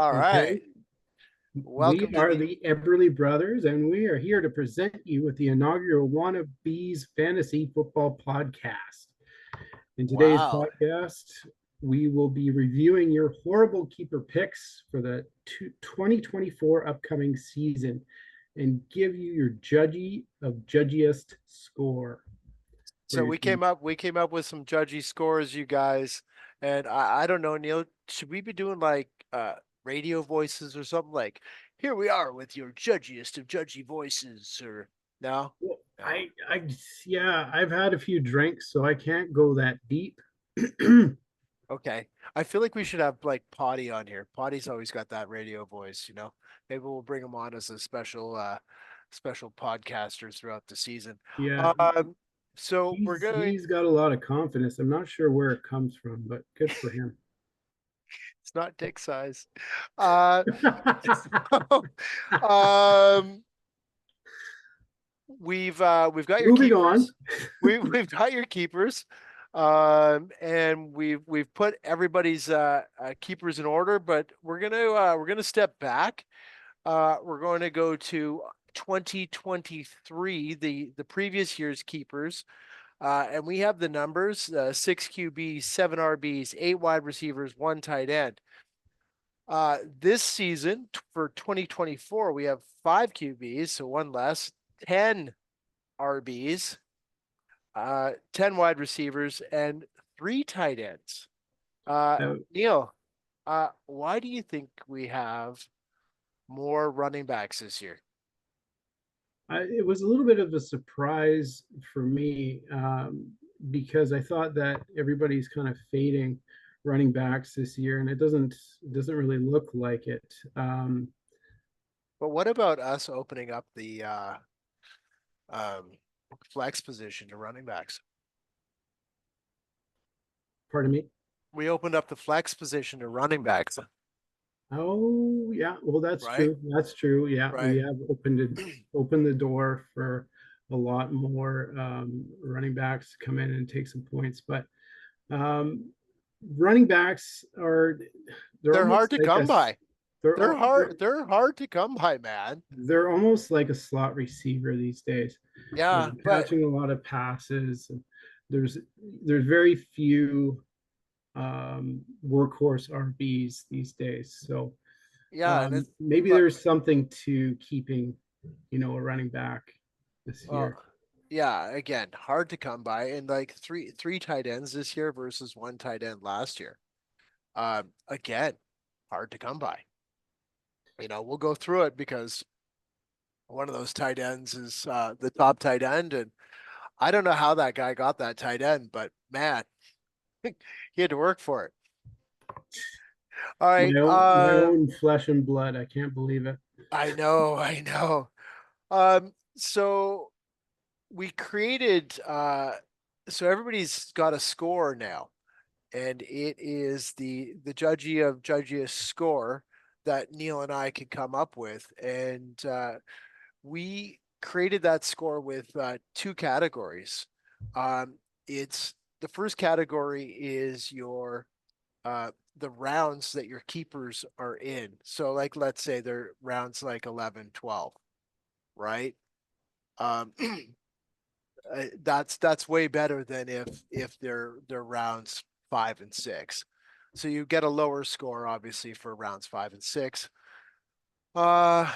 All Okay. right. We Welcome to are the the Eberly Brothers, and we are here to present you with the inaugural Wannabes Fantasy Football Podcast. In today's wow. podcast, we will be reviewing your horrible keeper picks for the 2024 upcoming season and give you your Judgiest score for So your we team. came up with some judgy scores, you guys. And I don't know, Neil, should we be doing like radio voices or something like here we are with your judgiest of judgy voices or no? Well, No. yeah, I've had a few drinks, so I can't go that deep. Okay. I feel like we should have like Potty on here. Potty's always got that radio voice, you know. Maybe we'll bring him on as a special podcaster throughout the season. Yeah, Um, so we're going he's got a lot of confidence. I'm not sure where it comes from, but good for him. it's not dick size. Uh um we've got your Moving on. keepers. We've got your keepers. And we've put everybody's keepers in order, but we're gonna step back. We're going to go to 2023, the previous year's keepers. And we have the numbers: six QBs, seven RBs, eight wide receivers, one tight end. This season for 2024, we have five QBs, so one less, 10 RBs, 10 wide receivers, and three tight ends. Uh, Neal, why do you think we have more running backs this year? it was a little bit of a surprise for me because I thought that everybody's kind of fading running backs this year, and it doesn't really look like it. But what about us opening up the um, flex position to running backs? Pardon me. We opened up the flex position to running backs, Oh, yeah. Well, that's right? true. That's true. Yeah, we Right. have opened the door for a lot more running backs to come in and take some points. But um, running backs are they're They're hard almost to like come by. They're they're hard. They're hard to come by, man. they're almost like a slot receiver these days. Yeah, but Catching a lot of passes. There's there's very few workhorse RBs these days. So yeah, and it's maybe but there's something to keeping, a running back this well, year. yeah. Again, hard to come by, and like three tight ends this year versus one tight end last year. Again, hard to come by. We'll go through it because one of those tight ends is the top tight end, and I don't know how that guy got that tight end, but man, he had to work for it. All right. My own flesh and blood. I can't believe it. I know, I know. So we created so everybody's got a score now, and it is the Judgy of Judgiest score that Neal and I could come up with. And we created that score with two categories. It's the first category is your the rounds that your keepers are in. So like let's say they're rounds like 11, 12, right? Um that's way better than if they're rounds 5 and 6. So you get a lower score obviously for rounds 5 and 6. Uh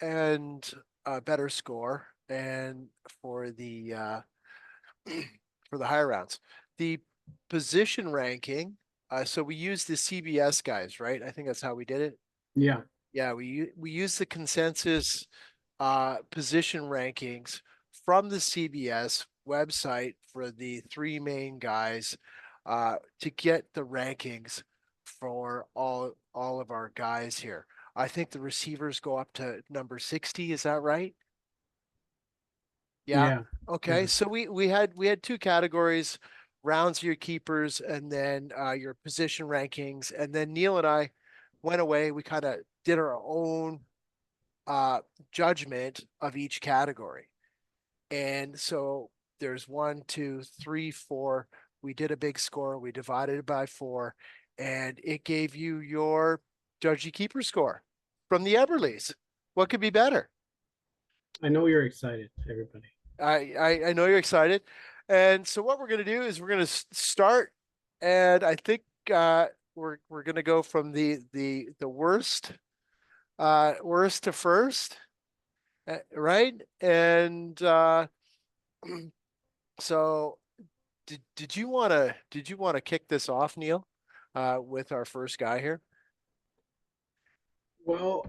and a better score and for the for the higher rounds. The position ranking, so we use the CBS guys, right? I think that's how we did it. Yeah. Yeah, we use the consensus position rankings from the CBS website for the three main guys to get the rankings for all of our guys here. I think the receivers go up to number 60. Is that right? Yeah. Yeah. Okay. Yeah. So we had two categories, rounds of your keepers and then your position rankings. And then Neal and I went away. We kind of did our own judgment of each category. And so there's one, two, three, four. We did a big score. We divided it by four, and it gave you your Judgy keeper score from the Everleys. What could be better? I know you're excited, everybody. I know you're excited. And so what we're going to do is we're going to start, and I think we're going to go from the worst to first, right? And so did you want to kick this off, Neal, with our first guy here? Well,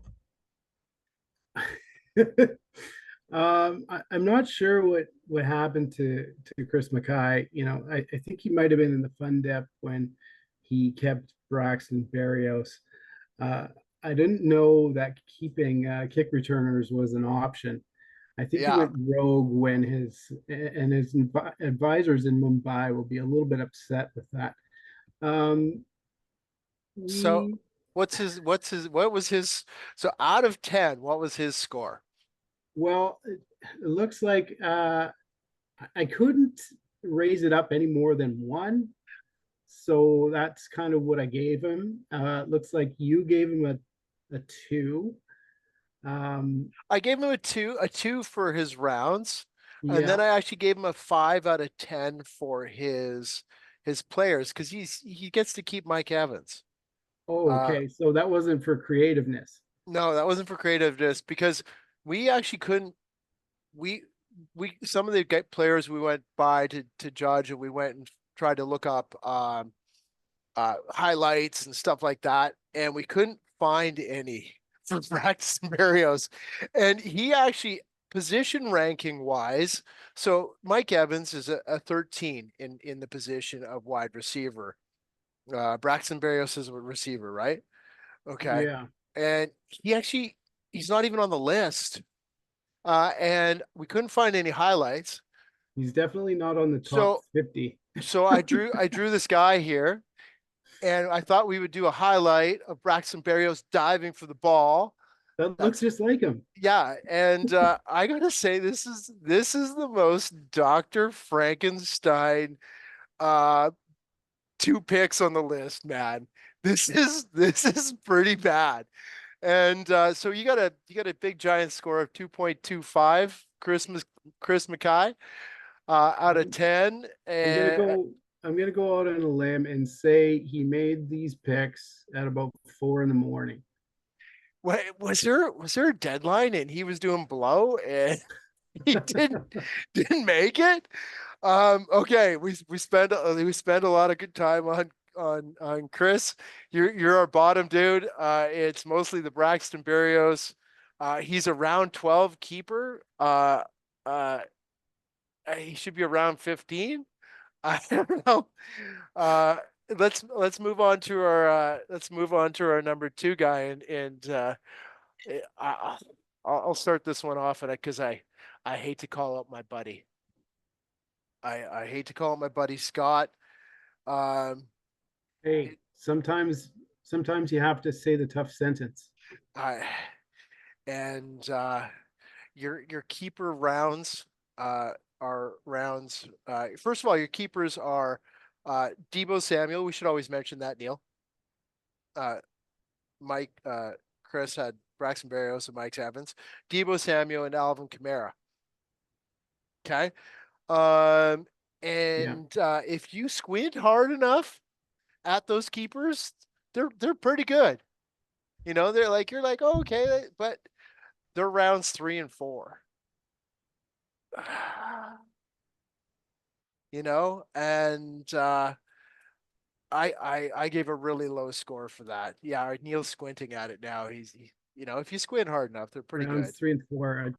I'm not sure what happened to Chris McKay. I think he might have been in the fun depth when he kept Braxton Berrios. Uh, I didn't know that keeping kick returners was an option. I think he Yeah. went rogue when his advisors in Mumbai will be a little bit upset with that. Um, So we what was his so out of 10, what was his score? well, it looks like I couldn't raise it up any more than one, so that's kind of what I gave him. It looks like you gave him a two. I gave him a two for his rounds, and then Yeah. I actually gave him a 5 out of 10 for his players because he gets to keep Mike Evans. Oh, Uh, okay. So that wasn't for creativeness. no, that wasn't for creativeness because we actually couldn't we some of the players we went by to judge, and we went and tried to look up highlights and stuff like that, and we couldn't find any for Braxton Berrios. And he actually, position ranking wise, so Mike Evans is a 13 in the position of wide receiver. Braxton Berrios is a receiver, right? Okay, Yeah, and he's not even on the list. And we couldn't find any highlights. he's definitely not on the top So 50. so I drew this guy here, and I thought we would do a highlight of Braxton Berrios diving for the ball. That looks That's just like him. Yeah, and I gotta say this is the most Dr. Frankenstein uh two picks on the list, man. This is pretty bad. And so you got a big giant score of 2.25, Chris McKay, out of I'm, 10. I'm gonna And go. I'm gonna go out on a limb and say he made these picks at about 4 in the morning. was there a deadline and he was doing blow and he didn't make it? Okay, we spend a lot of good time on Chris. You're our bottom dude. It's mostly the Braxton Berrios. He's a round 12 keeper. Uh, he should be around 15. I don't know. Uh, let's move on to our number two guy, and I, I'll start this one off, and because I hate to call out my buddy. I hate to call him my buddy Scott. Um, Hey, sometimes you have to say the tough sentence. I and your keeper rounds uh are rounds. First of all, your keepers are Debo Samuel. We should always mention that, Neal. Uh, Mike, Chris had Braxton Berrios and Mike Evans, Debo Samuel, and Alvin Kamara. Okay. Um, Yeah, and if you squint hard enough at those keepers, they're pretty good. They're like you're like, oh, okay, but they're rounds 3 and 4. And I gave a really low score for that. Yeah, Neal's squinting at it now. If you squint hard enough, they're pretty good. rounds 3 and 4.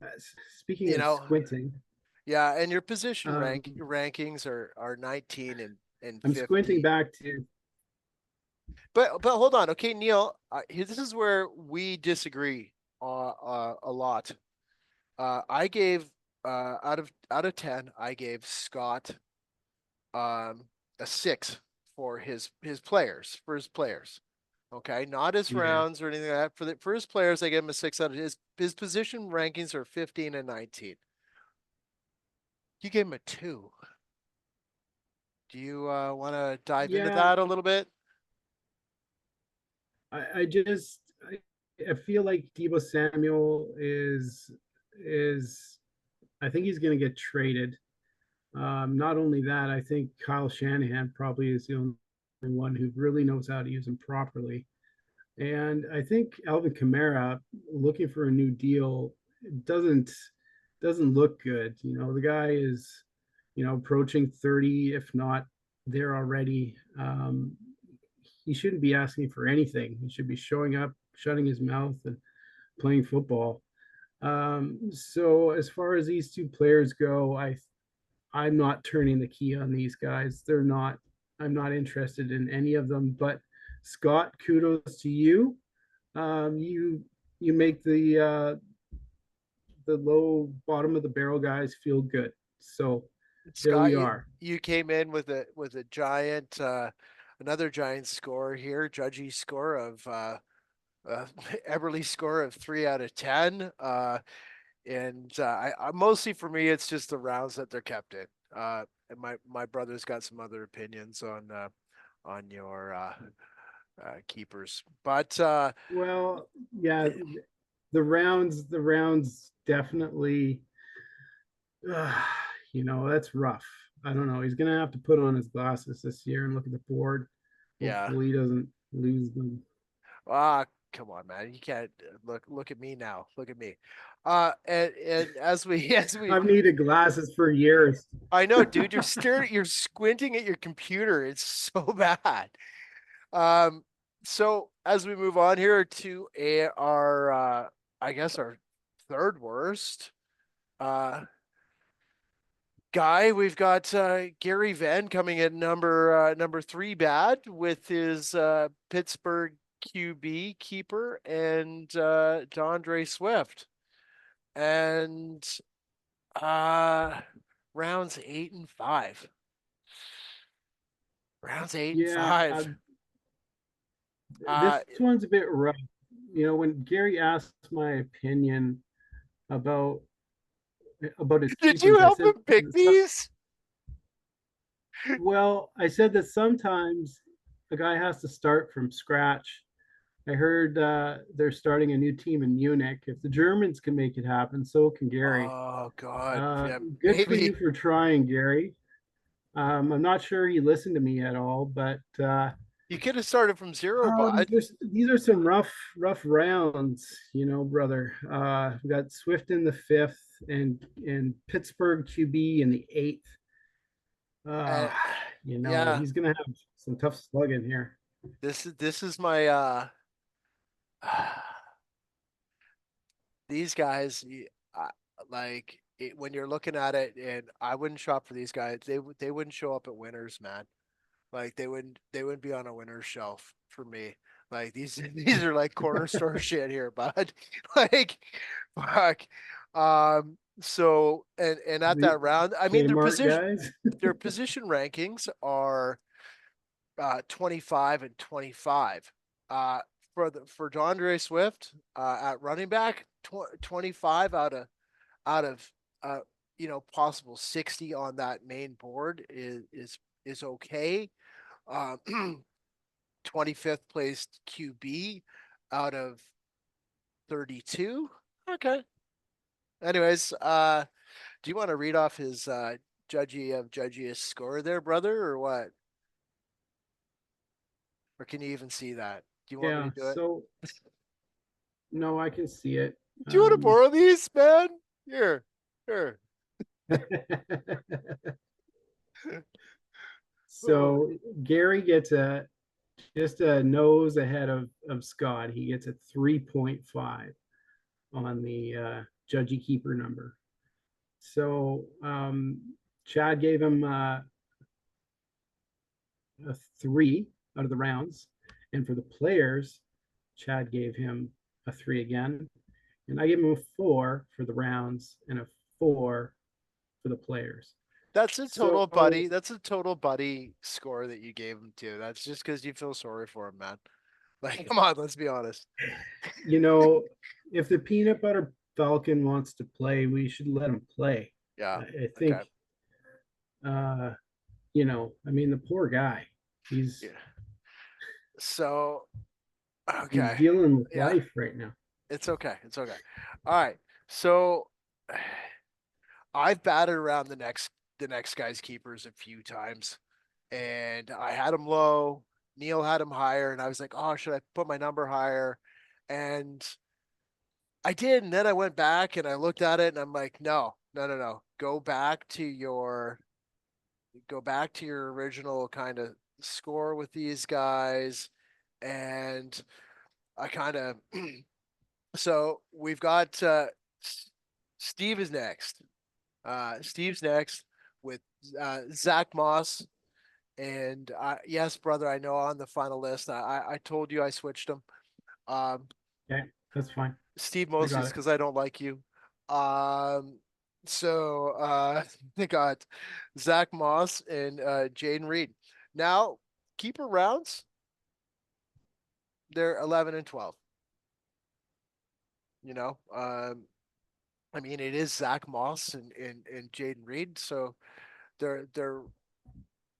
Uh, Speaking You of know, squinting, yeah, and your position um, rankings are 19 and I'm squinting 50. back to. But hold on, okay, Neal. This is where we disagree a lot. I gave out of 10, I gave Scott um a 6 for his players. Okay, not his Yeah, rounds or anything like that. For his players, I gave him a 6 out of his position rankings are 15 and 19. You gave him a 2. Do you want to dive into yeah. that a little bit? I feel like Debo Samuel is I think he's going to get traded. Not only that, I think Kyle Shanahan probably is the only one who really knows how to use him properly. And I think Alvin Kamara looking for a new deal doesn't doesn't look good. You know, the guy is, approaching 30, if not there already. He shouldn't be asking for anything. He should be showing up, shutting his mouth, and playing football. So as far as these two players go, I'm not turning the key on these guys. They're not. I'm not interested in any of them. But Scott, kudos to you. You make the low bottom of the barrel guys feel good. So there Scott, we you, are. you came in with a giant another giant score here, Judgy score of Eberly score of 3 out of 10. And mostly for me, it's just the rounds that they're kept in. And my brother's got some other opinions on your keepers, but Well, yeah, the rounds definitely. Uh, that's rough. I don't know. He's gonna have to put on his glasses this year and look at the board. yeah. Hopefully, he doesn't lose them. Ah, come on, man. You can't look at me now. Look at me. And as we as we I've needed glasses for years. I know, dude, you're squinting at your computer. It's so bad. Um, so as we move on here to our I guess our third worst guy, we've got Gary Venn coming in number 3 bad with his Pittsburgh QB keeper and DeAndre Swift. And uh rounds 8 and 5. Rounds eight and Yeah, five. Uh this one's a bit rough. When Gary asked my opinion about his did you keepers, I help said, him pick these? well, I said that sometimes a guy has to start from scratch. I heard they're starting a new team in Munich. If the Germans can make it happen, so can Gary. Oh God. Yeah, Good for maybe. you for trying, Gary. I'm not sure he listened to me at all, but You could have started from zero, bud. these are some rough rounds, brother. We got Swift in the fifth and Pittsburgh QB in the eighth. Uh, And yeah, he's gonna have some tough slugging here. this is my these guys like when you're looking at it, and I wouldn't shop for these guys. They wouldn't show up at winners, man. Like they wouldn't be on a winner's shelf for me. Like these these are like corner store shit here, bud. Like fuck. So and at The that round, I mean Kmart guys. their position rankings are 25 and 25. Uh for DeAndre Swift at running back, 25 out of uh possible 60 on that main board is okay. Um 25th placed QB out of 32. Okay. Anyways, do you want to read off his Judgiest score there, brother, or what? Or can you even see that? Do you want me to Yeah. do it? So no, I can see it. Do you want to Um, borrow these, man? Here, here. Oh, so Gary gets just a nose ahead of Scott. He gets a 3.5 on the Judgy keeper number. So Chad gave him a 3 out of the rounds. And for the players, Chad gave him a 3 again. And I gave him a 4 for the rounds and a 4 for the players. that's a So, total buddy. That's a total buddy score that you gave him too. That's just because you feel sorry for him, man. Like, come on, let's be honest. you know, if the peanut butter falcon wants to play, we should let him play. Yeah. I Okay. think, uh, I mean, the poor guy. He's Yeah. So I'm Okay. dealing with Yeah. life right now. It's okay. It's okay. All right. So I've batted around the next guy's keepers a few times, and I had him low. Neal had him higher, and I was like, "Oh, should I put my number higher?" And I did, and then I went back and I looked at it, and I'm like, "No, no, no, no. Go back to your original kind of score with these guys." And I kind of so we've got Steve is next. Steve's next with Zach Moss. And yes, brother, I know on the final list. I told you I switched him. Um, Okay, that's fine. Steve I mostly got is it. because I don't like you. Um, so they got Zach Moss and Jaden Reed. Now, keeper rounds, they're 11 and 12. You know, I mean, it is Zach Moss and Jaden Reed, so they're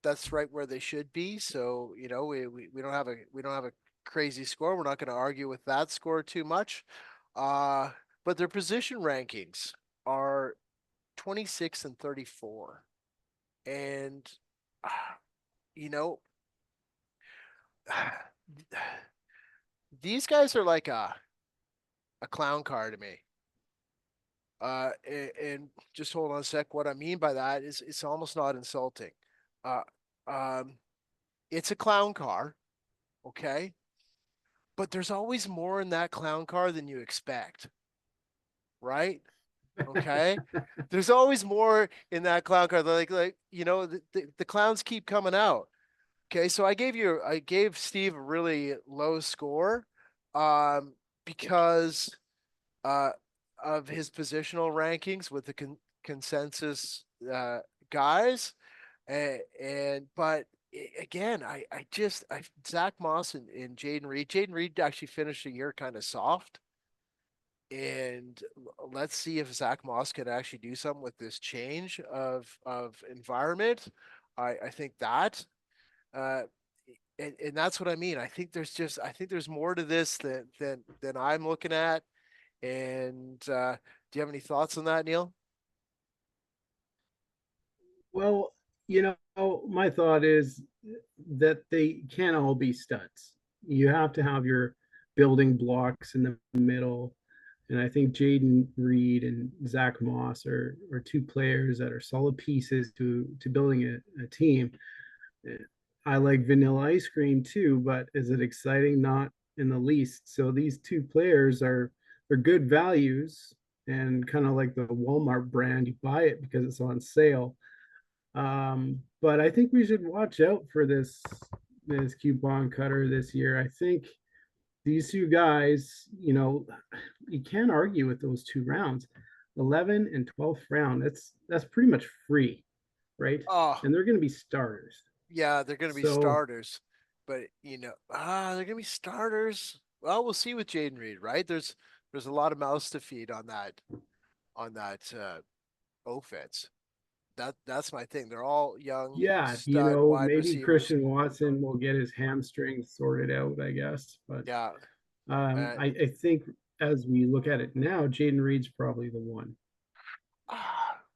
that's right where they should be. So we don't have a crazy score. We're not going to argue with that score too much. Uh, but their position rankings are 26 and 34, and uh, you know these guys are like a clown car to me. And just hold on a sec. What I mean by that is it's almost not insulting. Uh, um, it's a clown car, okay? But there's always more in that clown car than you expect, right? Okay. There's always more in that clown car. The clowns keep coming out. Okay, so I gave Steve a really low score, um, because uh of his positional rankings with the consensus guys, and but again, I Zach Moss and Jaden Reed. Jaden Reed actually finished the year kind of soft, and let's see if Zach Moss can actually do something with this change of environment. I think that, uh, and that's what I mean. I think there's more to this than I'm looking at. And do you have any thoughts on that, Neal? Well, my thought is that they can't all be studs. You have to have your building blocks in the middle. And I think Jaden Reed and Zach Moss are two players that are solid pieces to building a team. I like vanilla ice cream too, but is it exciting? Not in the least. So these two players are good values and kind of like the Walmart brand. You buy it because it's on sale. But I think we should watch out for this coupon cutter this year. I think these two guys, you can't argue with those two rounds. 11 and 12th round, that's pretty much free, right? Oh, And they're going to be starters. yeah, they're going to be So, starters, but they're going to be starters. Well, we'll see with Jaden Reed, right? There's a lot of mouths to feed on that offense. That's my thing. They're all young yeah, stud wide maybe receivers. Christian Watson will get his hamstring sorted out, I guess. But Yeah, uh, I think as we look at it now, Jaden Reed's probably the one,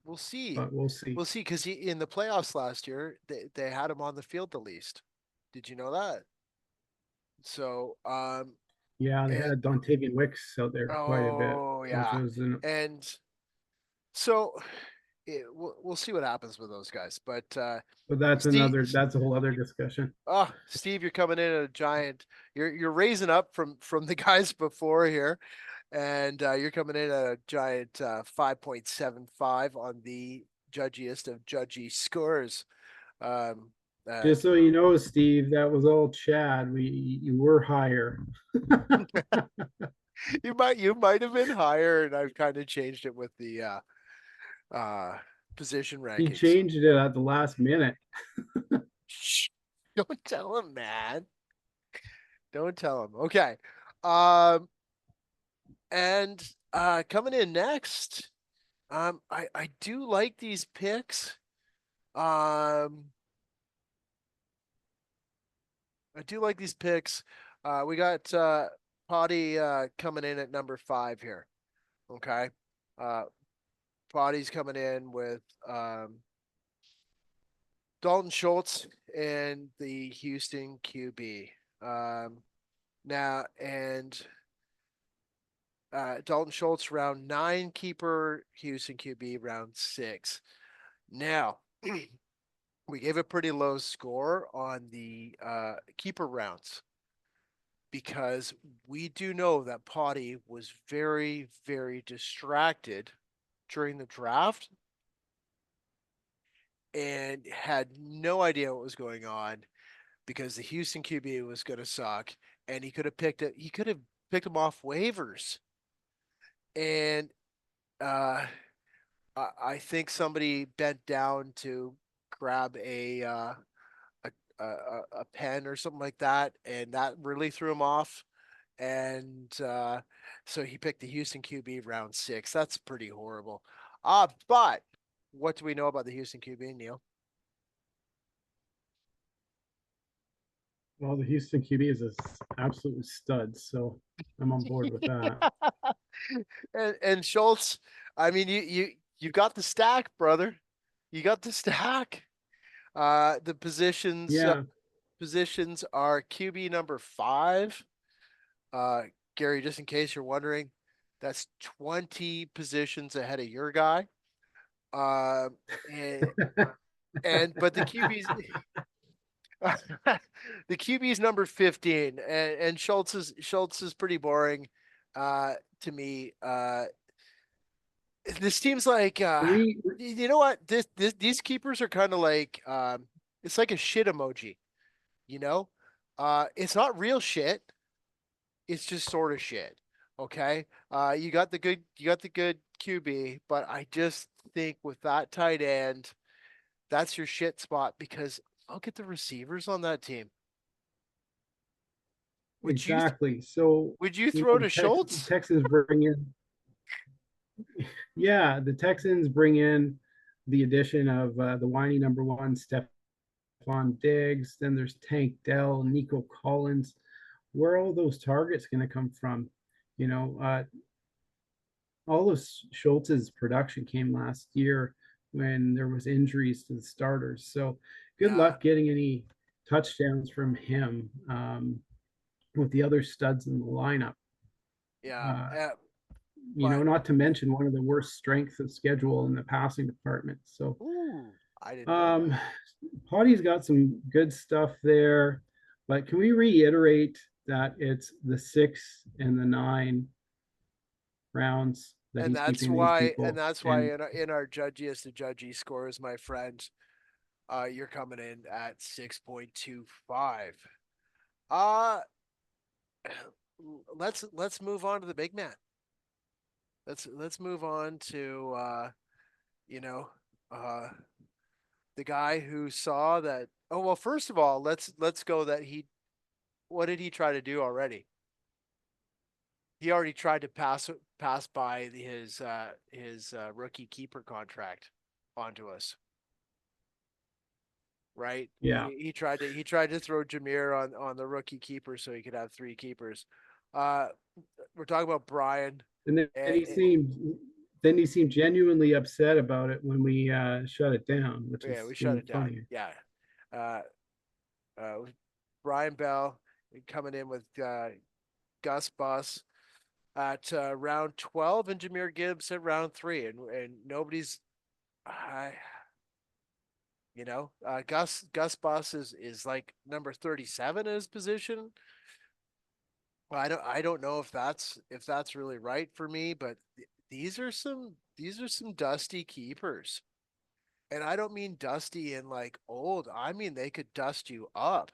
we'll see. but we'll see. We'll see because in the playoffs last year, they had him on the field the least. Did you know that? So, Yeah, they and had Dontavian Wicks out there quite a bit, oh which yeah, was an and so we'll see what happens with those guys. But but Steve, that's a whole other discussion. Steve, you're coming in at a giant. You're raising up from the guys before here, and you're coming in at a giant 5.75 on the judgiest of judgy scores. Um, uh, Just so you know, Steve, that was all Chad. You were higher. you might have been higher, and I've kind of changed it with the uh, position He rankings. changed it at the last minute. Shh, don't tell him, man. Don't tell him. Okay. Um, and coming in next, I do like these picks. Um, I do like these picks. We got Potty coming in at number 5 here. Okay. Uh, Potty's coming in with Dalton Schultz and the Houston QB. Now, and Dalton Schultz round 9 keeper, Houston QB round 6. Now, we gave a pretty low score on the keeper rounds because we do know that Potty was very, very distracted during the draft and had no idea what was going on because the Houston QB was going to suck, and he could have picked it. He could have picked him off waivers, and uh, I think somebody bent down to grab a pen or something like that, and that really threw him off. And so he picked the Houston QB round 6. That's pretty horrible. But what do we know about the Houston QB, Neal? Well, the Houston QB is an absolute stud, so I'm on board with that. And Schultz, I mean, you got the stack, brother. You got the stack. The Yeah, positions are QB number 5. Uh, Gary, just in case you're wondering, that's 20 positions ahead of your guy. Uh, and, but the QB's the QB's number 15, and Schultz is pretty boring to me. This team's like we you know what? These keepers are kind of like it's like a shit emoji, you know? It's not real shit. It's just sort of shit. Okay? You got the good QB, but I just think with that tight end, that's your shit spot because look at the receivers on that team. Would you exactly. So would you you throw know to Schultz? Texans bring in, yeah, the Texans bring in the addition of the whiny number one, Stephon Diggs. Then there's Tank Dell, Nico Collins. Where are all those targets going to come from? You know, all of Schultz's production came last year when there was injuries to the starters. So good Yeah, luck getting any touchdowns from him with the other studs in the lineup. yeah. Uh, But not to mention one of the worst strengths of schedule in the passing department. So ooh, I didn't know um, that. Potty's got some good stuff there, but can we reiterate that it's the 6 and the 9 rounds that And he's that's keeping these why, and people? that's why And in our Judgiest the Judgy scores, my friend, you're coming in at 6.25. Uh let's move on to the big man. Let's move on to you know, uh the guy who saw that. Oh well, first of all, let's go that he. What did he try to do already? He already tried to pass by his rookie keeper contract onto us, right? yeah, He tried to throw Jameer on the rookie keeper so he could have 3 keepers. Uh, we're talking about Brian. and And, then he seemed genuinely upset about it when we shut it down, which yeah, we is shut even it down. funnier. Yeah, uh, Brian Bell coming in with Gus Bus at round 12 and Jameer Gibbs at round 3, and nobody's I Gus Bus is like number 37 in his position. I don't know if that's really right for me, but these are some dusty keepers. And I don't mean dusty in like old. I mean they could dust you up.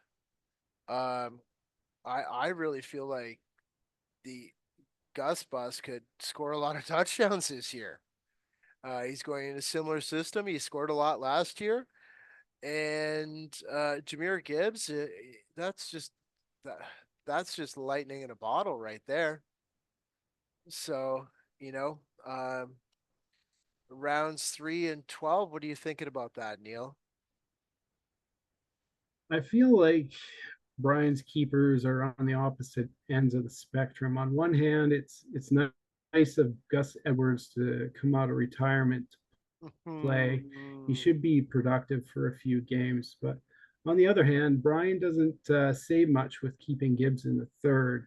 Um I really feel like the Gus Bus could score a lot of touchdowns this year. He's going in a similar system. He scored a lot last year. And Jameer Gibbs, that's just that, that's just lightning in a bottle right there. So, you know, rounds 3 and 12. What are you thinking about that, Neal? I feel like Brian's keepers are on the opposite ends of the spectrum. On one hand, it's nice of Gus Edwards to come out of retirement to play. He Hmm. should be productive for a few games, but on the other hand, Brian doesn't save much with keeping Gibbs in the third.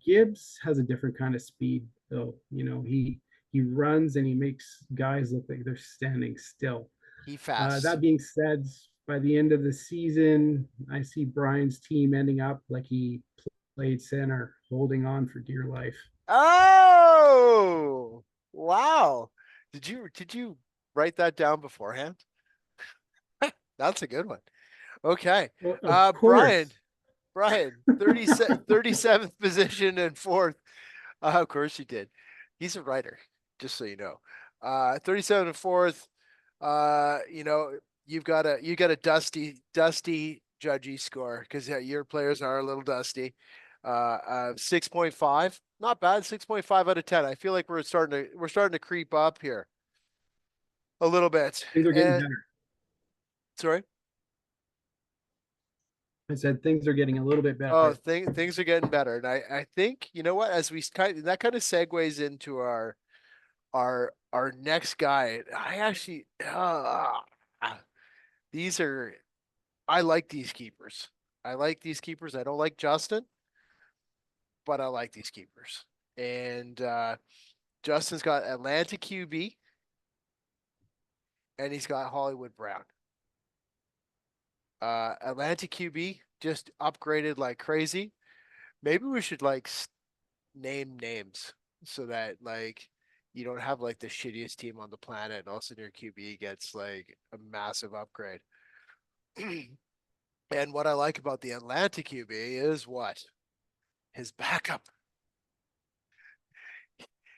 Gibbs has a different kind of speed, though. He runs and he makes guys look like they're standing still. He fast. That being said, by the end of the season, I see Brian's team ending up like he played center, holding on for dear life. Oh, wow. Did you write that down beforehand? That's a good one. Okay. Well, of Brian, course, Brian, 37th position and fourth. Of course you did. He's a writer, just so you know. 37 and fourth. You know, you got a dusty Judgy score because your players are a little dusty. 6.5, not bad. 6.5 out of 10. I feel like we're starting to creep up here a little bit. things are getting And better. sorry. I said things are getting a little bit Oh, better. things are getting better, and I think you know what, as we kind of segues into our next guy. I actually these are I like these keepers. I like these keepers. I don't like Justin, but I like these keepers. And Justin's got Atlanta QB and he's got Hollywood Brown. Atlanta QB just upgraded like crazy. Maybe we should like name names so that like you don't have like the shittiest team on the planet and also your QB gets like a massive upgrade. And what I like about the Atlanta QB is what? His backup.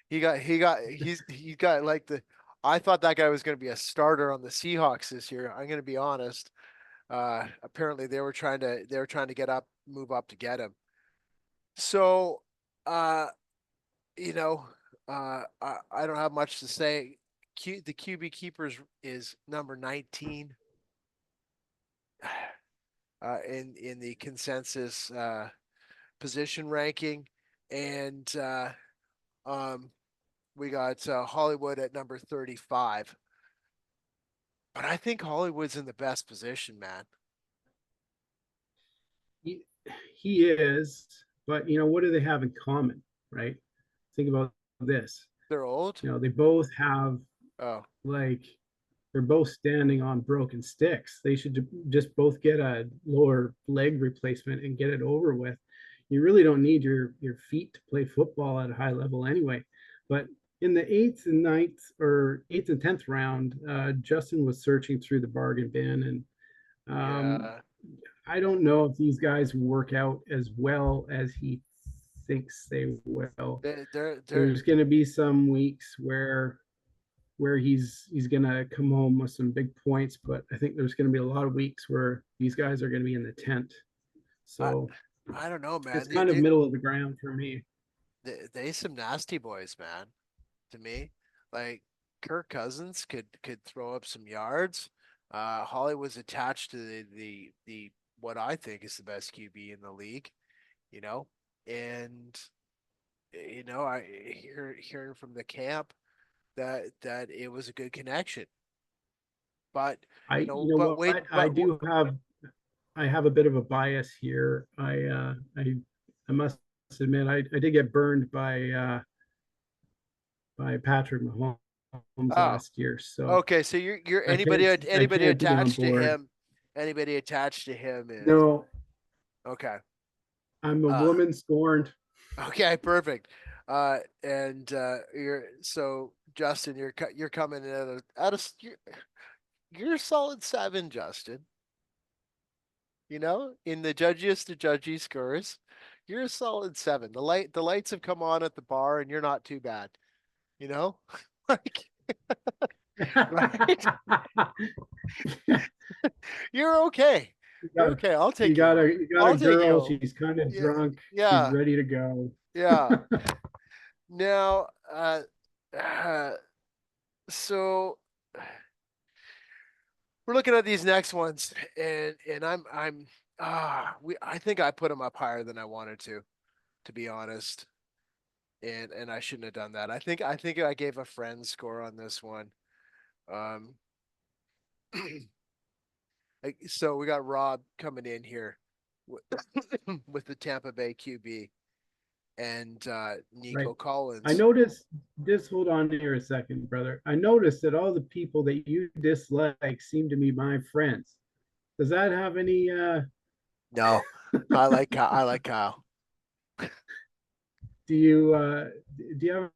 He got like the I thought that guy was going to be a starter on the Seahawks this year. I'm going to be honest. Apparently they were trying to move up to get him. So, uh, you know, I don't have much to say. The QB keepers is number 19 in the consensus position ranking, and um, we got Hollywood at number 35. But I think Hollywood's in the best position, man. He, he is, but what do they have in common, right? Think about this. They're old. They both have Oh, like they're both standing on broken sticks. They should just both get a lower leg replacement and get it over with. You really don't need your feet to play football at a high level anyway. But in the eighth and ninth or eighth and 10th round, Justin was searching through the bargain bin, and yeah. I don't know if these guys work out as well as he thinks they will. They're There's going to be some weeks where he's gonna come home with some big points, but I think there's gonna be a lot of weeks where these guys are gonna be in the tent. I So I don't know, it's man. kind of middle of the ground for me. They some nasty boys, man. To me, like Kirk Cousins could throw up some yards. Hollywood's attached to the what I think is the best QB in the league, you know, and I hearing from the camp that it was a good connection. But You know but wait, what? I have a bit of a bias here. I must admit I did get burned by Patrick Mahomes oh, last year, so okay. So you're I anybody can't be on attached to board. him, anybody attached to him is No, okay. I'm a Uh, woman scorned. okay, perfect. And you're so Justin, you're coming in you're a solid 7, Justin. In the judgiest to judgy scores, you're a solid 7. The lights have come on at the bar, and you're not too bad. You know, like right, you're okay. you You're got okay. I'll you take you got home. a you got a I'll take you girl. home. She's kind of Yeah, drunk. She's yeah, ready to go. yeah. Now, uh so we're looking at these next ones, and I think I put them up higher than I wanted to be honest, and I shouldn't have done that. I think I gave a friend score on this one. Um, so we got Rob coming in here with, with the Tampa Bay QB and Right. Nico I Collins. noticed, just hold on here a second, brother. I noticed that all the people that you dislike seem to be my friends. Does that have any No, I like Kyle. do you have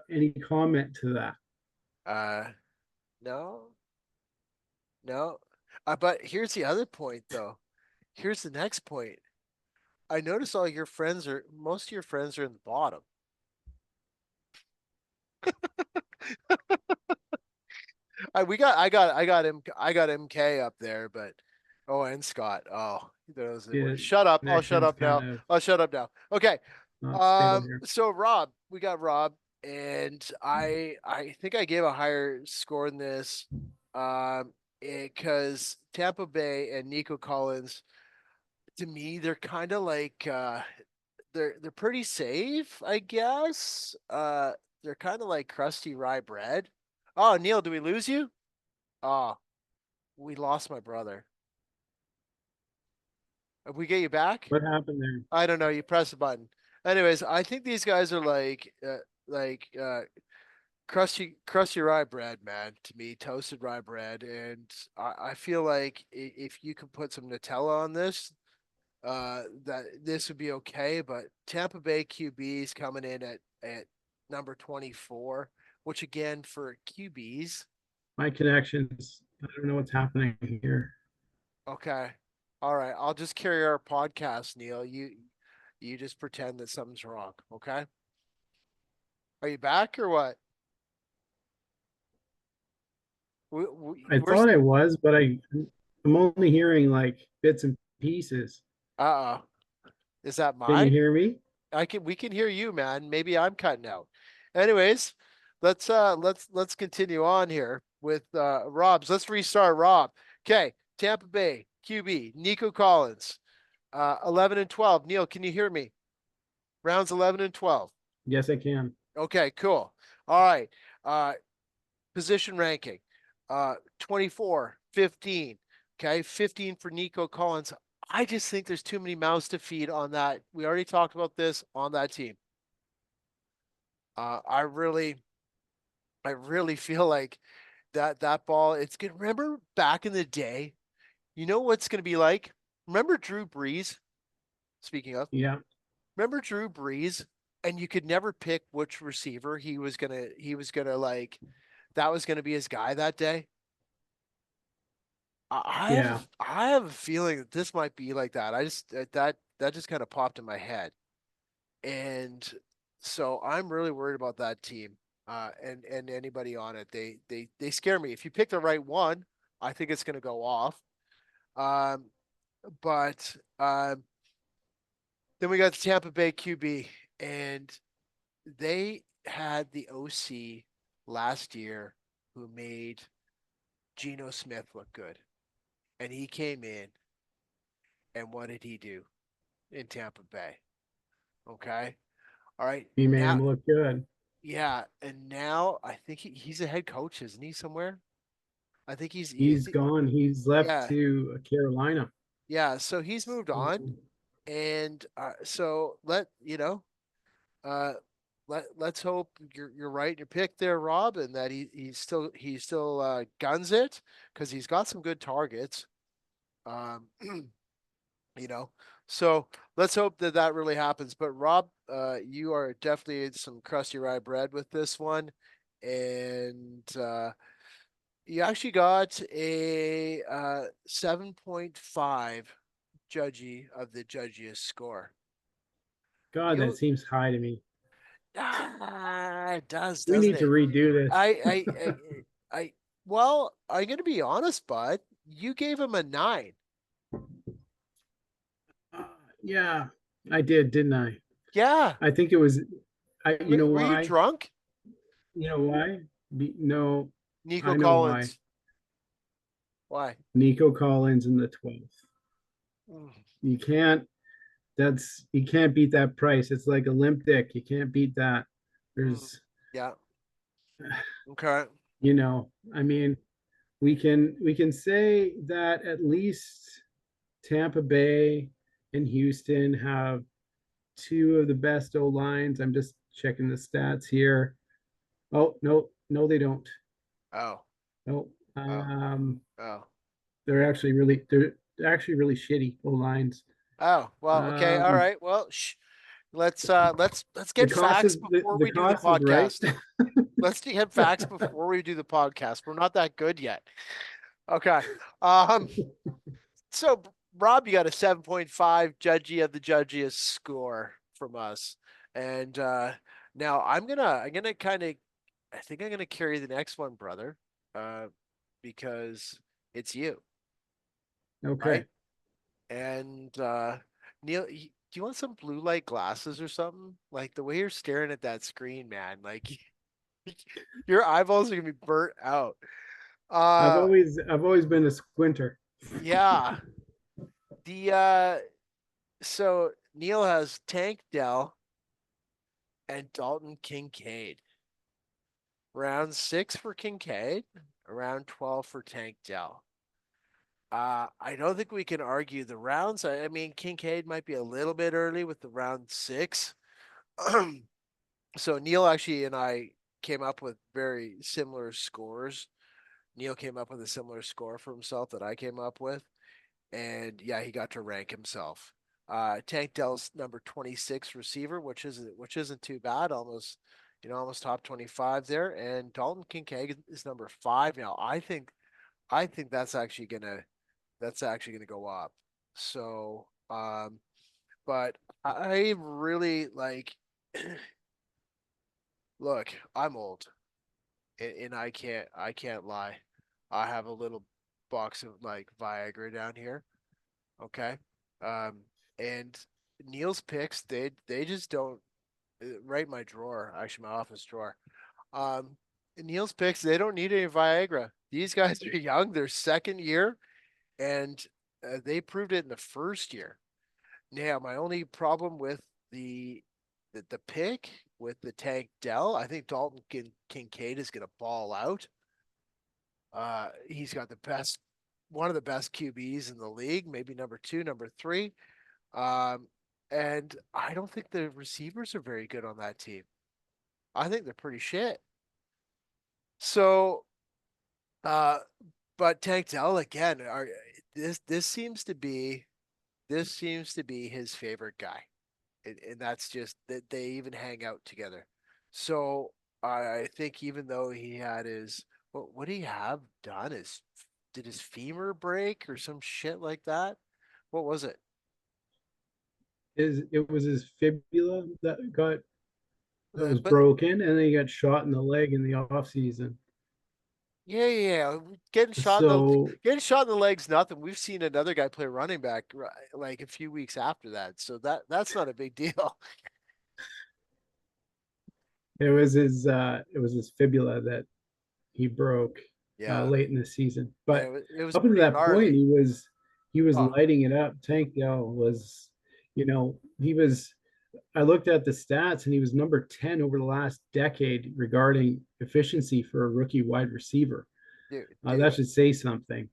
any comment to that? Uh, no, no. But here's the other point, though. Here's the next point. I notice most of your friends are in the bottom. I got MK up there, but oh, and Scott. Oh, those The shut up. I'll shut connection's up kind now. of I'll shut up now. Okay. not stable here. So Rob, we got Rob, and I think I gave a higher score than this, because Tampa Bay and Nico Collins, to me, they're kind of like they're pretty safe, I guess. They're kind of like crusty rye bread. Oh, Neal, do we lose you? Oh, we lost my brother. If we get you back? What happened there? I don't know. You press a button. Anyways, I think these guys are like crusty rye bread, man. To me, toasted rye bread, and I feel like if you could put some Nutella on this, that this would be okay. But Tampa Bay QBs coming in at number 24, which again for QBs, My connections. I don't know what's happening here. okay. All right. I'll just carry our podcast, Neal. You just pretend that something's wrong, okay? Are you back or what? I Where's thought I was, but I'm only hearing like bits and pieces. uh-oh. Is that Can you mine? hear me? We can hear you, man. Maybe I'm cutting out. Anyways, let's continue on here with Rob's. Let's restart Rob. Okay, Tampa Bay QB, Nico Collins. 11 and 12. Neal, can you hear me? Rounds 11 and 12. Yes, I can. Okay, cool. All right. Uh, position ranking. 24, 15. Okay, 15 for Nico Collins. I just think there's too many mouths to feed on that. We already talked about this on that team. Uh, I really, I really feel like that ball. It's good. Remember back in the day, you know what's going to be like? Remember Drew Brees? Speaking of, Yeah, remember Drew Brees, and you could never pick which receiver he was gonna like. That was gonna be his guy that day. yeah. I have a feeling that this might be like that. I just that just kind of popped in my head, and so I'm really worried about that team. And anybody on it, they scare me. If you pick the right one, I think it's going to go off. Um, but then we got the Tampa Bay QB, and they had the OC last year who made Geno Smith look good, and he came in, and what did he do in Tampa Bay? Okay, all right, B now, man look good. yeah, and now I think he's a head coach, isn't he? Somewhere, I think He's gone. He's left yeah, to Carolina. yeah. So he's moved So, on, and so uh, let's hope you're right in your pick there, Rob, and that he's still guns it because he's got some good targets. Um, you know, so let's hope that that really happens. But Rob, you are definitely some crusty rye bread with this one, and you actually got a 7.5 Judgy of the Judgiest score. God, that You seems high to me. it does, We doesn't need to it? redo this. I I I I well, I'm gonna be honest, bud. You gave him a 9. Uh, yeah, I did, didn't I? Yeah. I think it was. I. You know Were you why? drunk? You know why? No, Nico I know why. Collins. Why? Nico Collins in the 12th. Mm, You can't you can't beat that price. It's like a limp dick. You can't beat that. mm. There's Yeah. Okay. I mean, we can say that at least Tampa Bay and Houston have two of the best O lines. I'm just checking the stats here. Oh, no, no, they don't. Oh. No, Oh. Oh. they're actually really shitty O lines. Oh. Well. Okay. All Um, right. Well. Shh. Let's the get cost facts is before the we do the cost is right. podcast. Let's get facts before we do the podcast. We're not that good yet. Okay. Um. So Rob, you got a 7.5 Judgy of the Judgiest score from us, and now I'm gonna kind of I think I'm gonna carry the next one, brother, uh, because it's you, Okay. right? And Neal, do you want some blue light glasses or something? Like the way you're staring at that screen, man, like your eyeballs are gonna be burnt out. Uh, I've always been a squinter. yeah. The so Neal has Tank Dell and Dalton Kincaid. Round 6 for Kincaid, around 12 for Tank Dell. I don't think we can argue the rounds. I mean, Kincaid might be a little bit early with the round 6. So Neal actually and I came up with very similar scores. Neal came up with a similar score for himself that I came up with, and yeah, he got to rank himself. Tank Dell's number 26 receiver, which isn't too bad, almost almost top 25 there. And Dalton Kincaid is number 5 now. I think that's actually gonna go up. So, but I really like. Look, I'm old, and I can't lie. I have a little box of like Viagra down here. Okay. Um, and Neal's picks, they just don't right in my drawer, actually my office drawer. Um, Neal's picks, they don't need any Viagra. These guys are young, they're second year, and they proved it in the first year. Now, my only problem with the pick with the Tank Dell, I think Dalton Kincaid is going to ball out. He's got one of the best QBs in the league, maybe number 2, number 3. Um, and I don't think the receivers are very good on that team. I think they're pretty shit. So, uh, but Tank Dell again, this seems to be his favorite guy, and that's just that they even hang out together. So I think even though he had what he have done is did his femur break or some shit like that? What was it? It was his fibula that was But broken, and then he got shot in the leg in the off season. yeah, yeah, yeah. So Getting shot in the leg's nothing. We've seen another guy play running back like a few weeks after that, so that's not a big deal. it was his fibula that he broke Yeah, late in the season. and But it was up until pretty that point, gnarly. he was Oh, lighting it up. Tank Dell was, he was. I looked at the stats, and he was number 10 over the last decade regarding efficiency for a rookie wide receiver. That dude. should say something.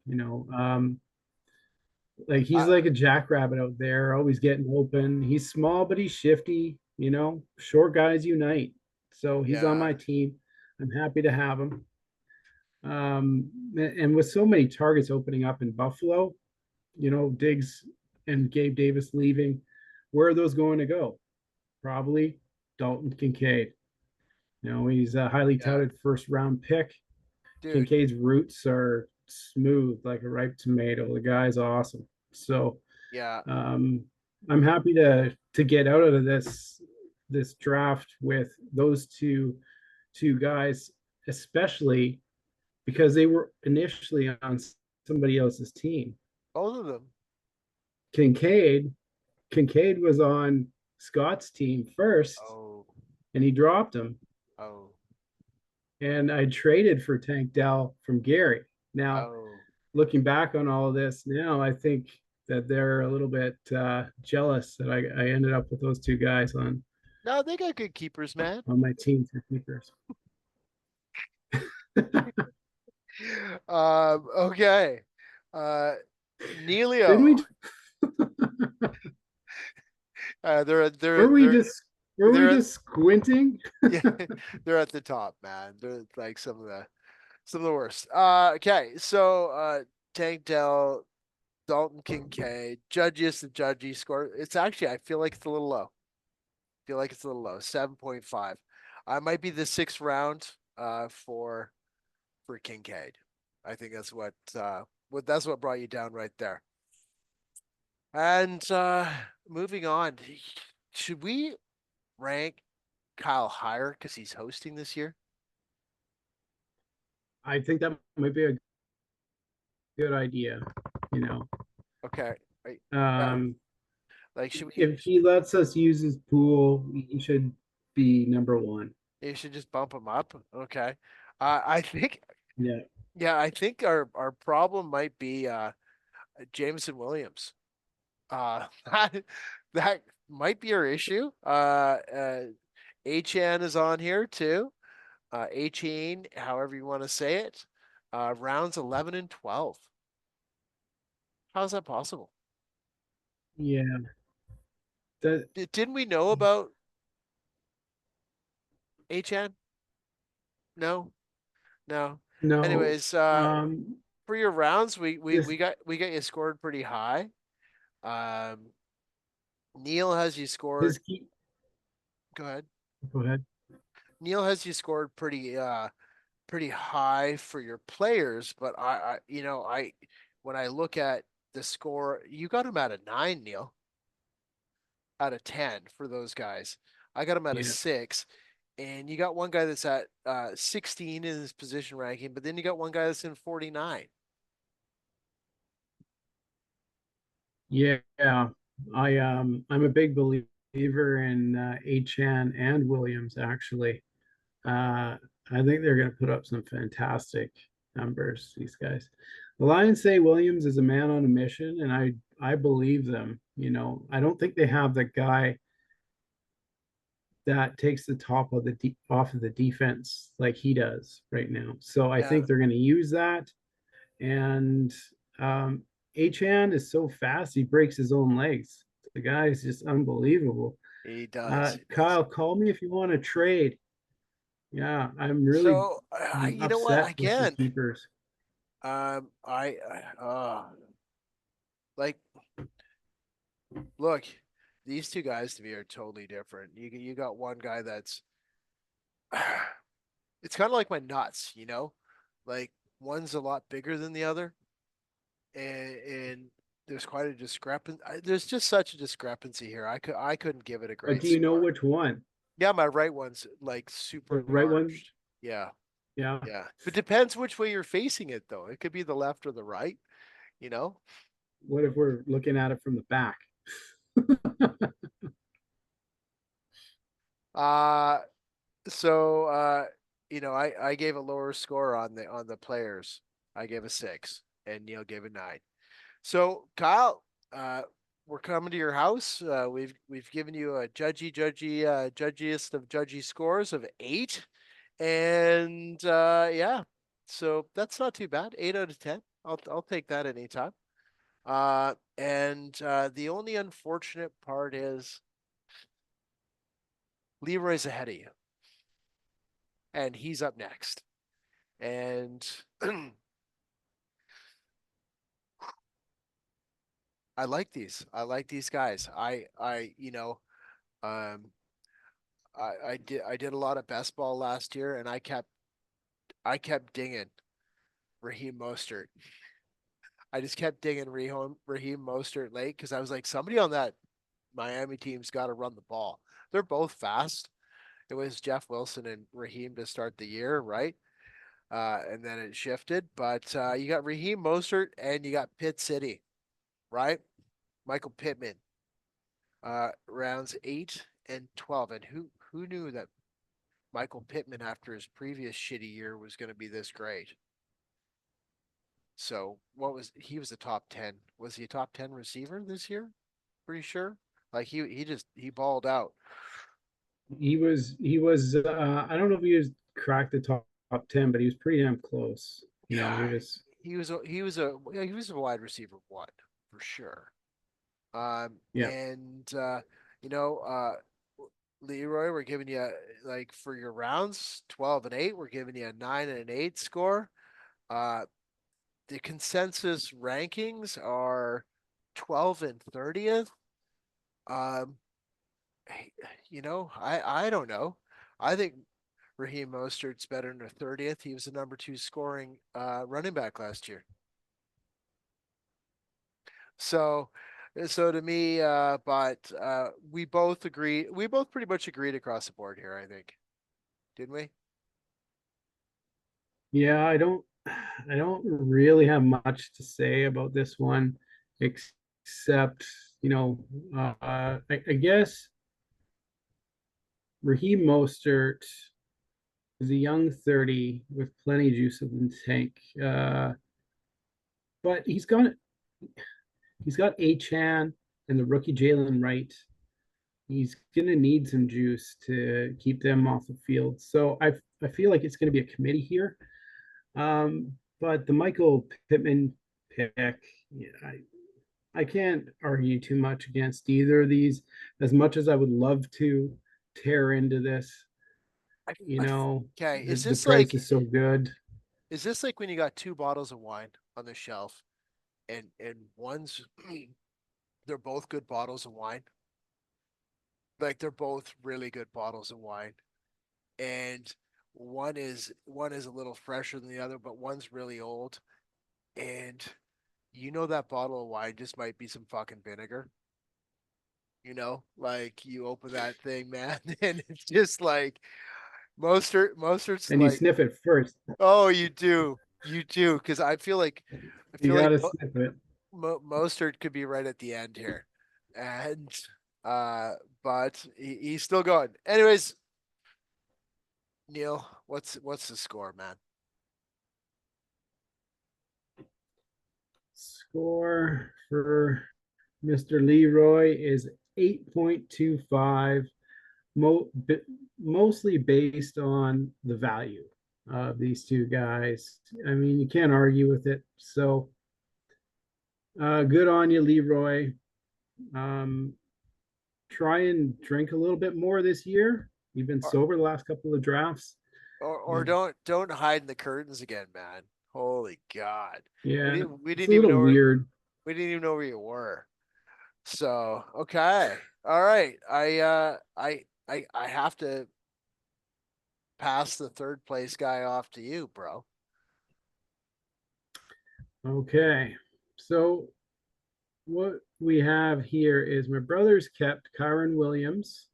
Like he's I, like a jackrabbit out there, always getting open. He's small, but he's shifty. Short guys unite. So he's on yeah, my team. I'm happy to have him. And with so many targets opening up in Buffalo, Diggs and Gabe Davis leaving, where are those going to go? Probably Dalton Kincaid. He's a highly yeah, touted first round pick. dude. Kincaid's roots are smooth like a ripe tomato. The guy's awesome. So Yeah. um, I'm happy to get out of this draft with those two guys, especially because they were initially on somebody else's team. Both of them. Kincaid Kincaid was on Scott's team first, Oh, and he dropped him. oh, And I traded for Tank Dell from Gary. Now, oh. looking back on all of this now, I think that they're a little bit jealous that I ended up with those two guys No, they got good keepers, man. on my team for keepers. Okay. Uh, Didn't Neilio. we? They're Were we just were we they're just squinting? yeah, they're at the top, man. They're like some of the worst. Okay, so Tank Dell, Dalton Kincaid, Judgiest and Judgy score. It's actually I feel like it's a little low. I feel like it's a little low. 7.5. I might be the sixth round for Kincaid. I think that's what brought you down right there. And moving on, should we rank Kyle higher because he's hosting this year? I think that might be a good idea. You know, Okay. Yeah, um, like should we? if he lets us use his pool, he should be number one. You should just bump him up. Okay. I think. Yeah, Yeah, I think our problem might be Jameson Williams. That that might be our issue. Achan is on here too. Achan, however you want to say it. Rounds 11 and 12. How is that possible? yeah. That Didn't we know about Achan? No, no. no. Anyways, Um, for your rounds, we we this we got we got you scored pretty high. Um, Neal has you his scored. key. Go ahead. Go ahead. Neal has you scored pretty high for your players, but I when I look at the score, you got him at a 9, Neal, out of 10 for those guys. I got him at a Yeah, 6, and you got one guy that's at 16 in his position ranking, but then you got one guy that's in 49. yeah. I'm a big believer in Achan and Williams actually. Uh, I think they're going to put up some fantastic numbers. These guys. The Lions say Williams is a man on a mission, and I believe them. You know, I don't think they have the guy that takes the top of off of the defense like he does right now. So I Yeah, think they're going to use that. And um, Achan is so fast; he breaks his own legs. The guy is just unbelievable. he does. He does. Kyle, call me if you want to trade. Yeah, I'm really So, you know what? upset with the Again, keepers. like, look, these two guys to me are totally different. You got one guy that's it's kind of like my nuts, you know, like one's a lot bigger than the other, and there's quite a discrepancy. There's just such a discrepancy here. I couldn't give it a But great do you know score. which one? Yeah, my right one's like super The right one? enlarged. Yeah, Yeah. yeah. But depends which way you're facing it, though. It could be the left or the right. You know. What if we're looking at it from the back? Uh so I gave a lower score on the players. I gave a 6, and Neal gave a 9. So Kyle, uh, we're coming to your house. We've given you a judgiest of judgy scores of 8, and yeah, so that's not too bad. 8 out of 10. I'll take that anytime. And the only unfortunate part is Leroy's ahead of you, and he's up next. And I like these. I like these guys. Um, I did a lot of best ball last year, and I kept dinging Raheem Mostert. I just kept dinging Raheem Mostert late because I was like, somebody on that Miami team's got to run the ball. They're both fast. It was Jeff Wilson and Raheem to start the year, right? And then it shifted. But you got Raheem Mostert and you got Pitt City, right? Michael Pittman, rounds 8 and 12. And who knew that Michael Pittman, after his previous shitty year, was going to be this great? So he was a top 10. Was he a top 10 receiver this year? Pretty sure. Like he balled out. He was I don't know if he was cracked the top 10, but he was pretty damn close. He Yeah, was. he was a wide receiver one for sure. Yeah. And you know, Leroy, we're giving you like for your rounds 12 and 8, we're giving you a 9 and an 8 score. Uh, the consensus rankings are 12 and 30th. Um, I don't know. I think Raheem Mostert's better than a 30th. He was the number two scoring running back last year. So, so to me, but we both agree. We both pretty much agreed across the board here. I think, didn't we? Yeah, I don't really have much to say about this one, except, I guess Raheem Mostert is a young 30 with plenty of juice in the tank. But he's got Achan and the rookie Jalen Wright. He's gonna need some juice to keep them off the field. So I feel like it's gonna be a committee here. But the Michael Pittman pick, yeah, I can't argue too much against either of these. As much as I would love to tear into this, I, you I, know, okay. the price is so good. Is this like when you got two bottles of wine on the shelf, and one's they're both good bottles of wine, like they're both really good bottles of wine, and one is a little fresher than the other, but one's really old, and that bottle of wine just might be some fucking vinegar. Like you open that thing, man, and it's just like Mostert's And you like, sniff it first. oh, you do, because I You feel like gotta sniff it. Mostert could be right at the end here, and uh, but he's still going. Anyways, Neal, what's the score, man? Score for Mr. Leroy is 8.25, mo- mostly based on the value of these two guys. I mean, you can't argue with it. So good on you, Leroy. Um, try and drink a little bit more this year. You've been Or sober the last couple of drafts. or Um, don't hide in the curtains again, man. Holy God, yeah, we it's a didn't even little know weird. we didn't even know where you were. So okay, all right. I have to pass the third place guy off to you, bro. Okay. So what we have here is my brothers kept Kyron Williams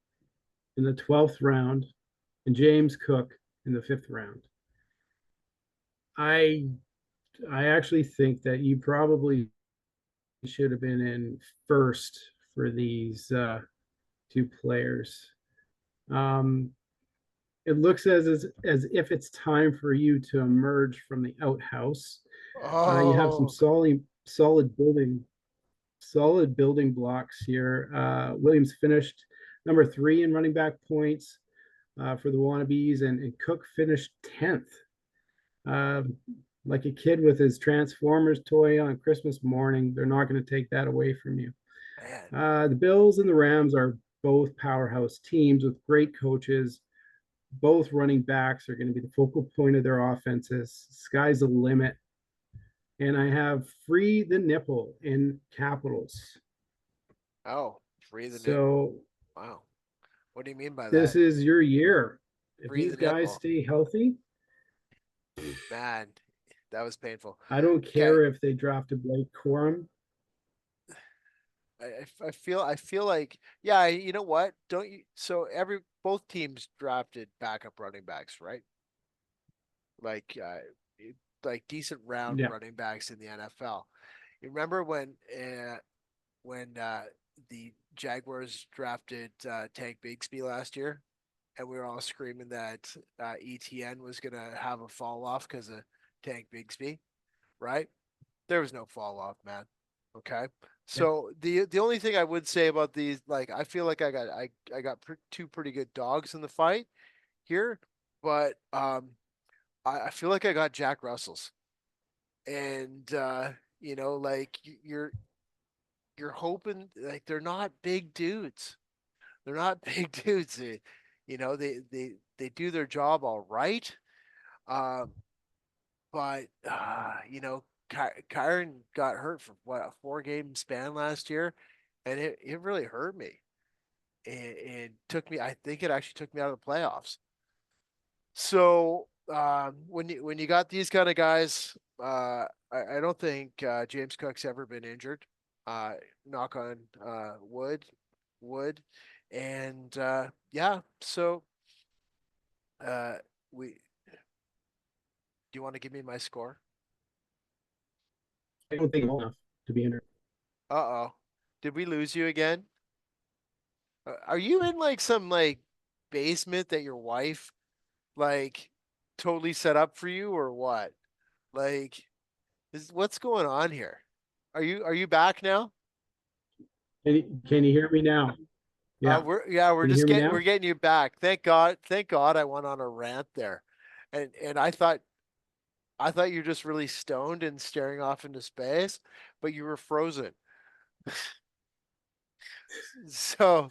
in the 12th round and James Cook in the 5th round. I I actually think that you probably should have been in first for these two players. Um, it looks as if it's time for you to emerge from the outhouse. You have some Oh, solid building blocks here. Williams finished number 3 in running back points for the Wannabes, and Cook finished 10th. Um, like a kid with his Transformers toy on Christmas morning, they're not going to take that away from you. man. The Bills and the Rams are both powerhouse teams with great coaches. Both running backs are going to be the focal point of their offenses. Sky's the limit. And I have free the nipple in capitals. Oh, free the nipple. So Wow. What do you mean by this that? is your year. If Free these the guys nipple. stay healthy, Man, that was painful. I don't Okay. care if they drafted Blake Corum. I feel like, yeah, you know what? Don't you so every both teams drafted backup running backs, right? Like like decent round Yeah. running backs in the NFL. You remember when the Jaguars drafted Tank Bigsby last year, and we were all screaming that ETN was gonna have a fall off because of Tank Bigsby, right? There was no fall off, man. Okay. Yeah. So the only thing I would say about these, like, I feel like I got two pretty good dogs in the fight here, but I feel like I got Jack Russells, and like you're hoping, like, they're not big dudes. They're not big dudes. They do their job all right. Um, but Kyron got hurt for what, a 4 game span last year, and it really hurt me. And took me. I think it actually took me out of the playoffs. So when you got these kind of guys, I don't think James Cook's ever been injured. Uh, Knock on wood, and yeah. So uh, we. Do you want to give me my score? I don't think enough to be in. Uh-oh. Did we lose you again? Are you in like some like basement that your wife like totally set up for you or what? Like what's going on here? Are you back now? Can you hear me now? Yeah. We're Can you just hear me we're now? getting you back. Thank God. Thank God I went on a rant there. And I thought you were just really stoned and staring off into space, but you were frozen. So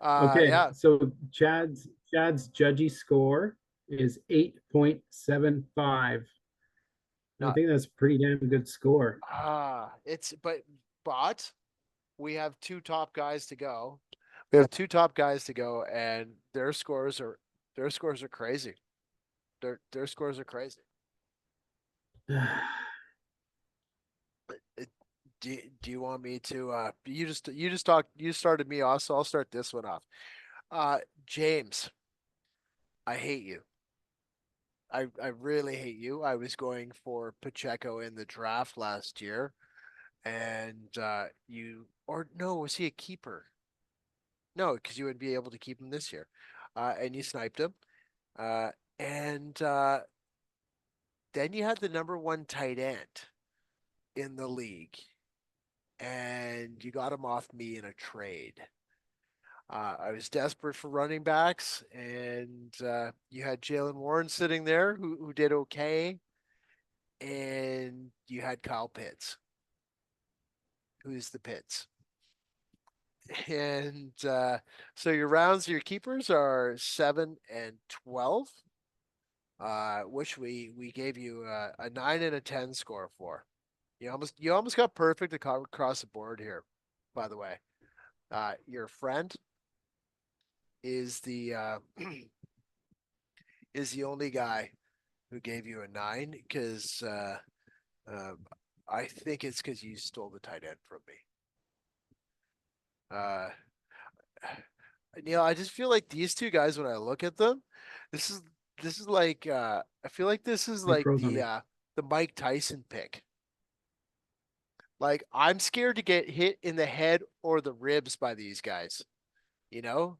Okay. yeah. So Chad's Judgy score is 8.75. I Not think that's a pretty damn good score. it's but we have two top guys to go. We have two top guys to go, and their scores are crazy. Their scores are crazy. It, do you want me to you started me off, so I'll start this one off. James, I hate you. I really hate you. I was going for Pacheco in the draft last year, and you or no, was he a keeper? No, because you would be able to keep him this year. And you sniped him. And then you had the number one tight end in the league, and you got him off me in a trade. I was desperate for running backs, and you had Jalen Warren sitting there who did okay, and you had Kyle Pitts, who's the Pitts. And so your rounds, your keepers are 7 and 12. Which we gave you a 9 and a 10 score for. You almost got perfect across the board here. By the way, your friend is the is the only guy who gave you a 9 because uh, I think it's because you stole the tight end from me. Uh, Neal, I just feel like these two guys when I look at them, this is this is like I feel like this is You like froze on me. the Mike Tyson pick. Like I'm scared to get hit in the head or the ribs by these guys. You know,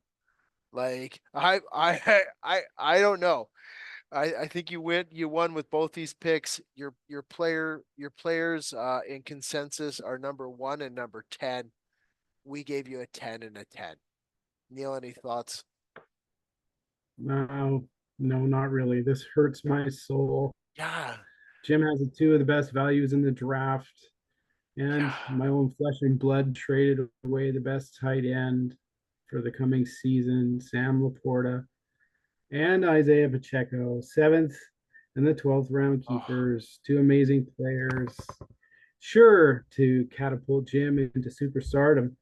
like I don't know. I think you won with both these picks. Your players in consensus are number 1 and number 10. We gave you a 10 and a 10. Neal, any thoughts? No, no, not really. This hurts my soul. Yeah, Jim has two of the best values in the draft, and yeah. my own flesh and blood traded away the best tight end for the coming season, Sam Laporta and Isaiah Pacheco, seventh and the 12th round Oh, keepers, two amazing players, sure to catapult Jim into superstardom.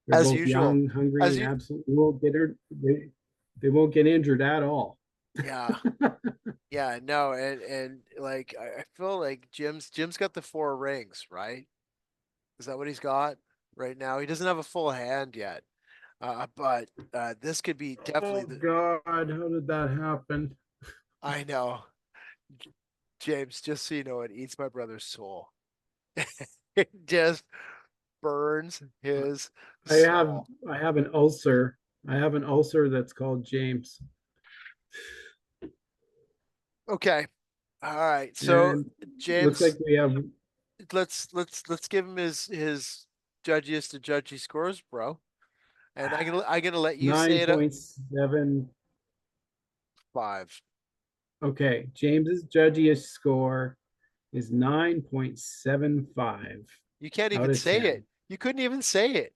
They're as both usual. young, hungry, As and you absolutely won't get hurt. They won't get injured at all. Yeah. Yeah, no, and like I feel like Jim's got the 4 rings, right? Is that what he's got right now? He doesn't have a full hand yet. But this could be definitely Oh the God, how did that happen? I know. James, just so you know, it eats my brother's soul. It just burns his I have soul. I have an ulcer. I have an ulcer that's called James. Okay. All right. So And looks like James, we have, let's give him his judgiest to judgy scores, bro. And I'm gonna let you say it up 9.7. 5. Okay, James's judgiest score is 9.75 You can't out even of say 10. it. You couldn't even say it.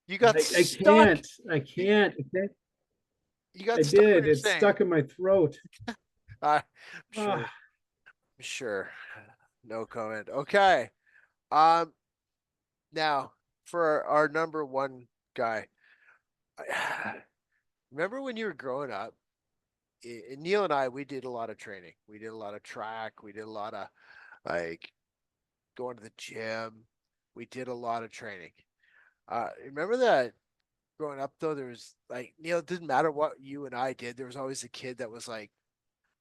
You got I stuck. can't. I You, can't. I can't. you got I stuck when did. you're It's saying it. stuck in my throat. I'm Ah, sure. I'm sure. No comment. Okay. Um. Now for our number one guy. Remember when you were growing up? Neil and I, we did a lot of training. We did a lot of track. We did a lot of like going to the gym. We did a lot of training. Remember that growing up though, there was like Neil, it didn't matter what you and I did, there was always a kid that was like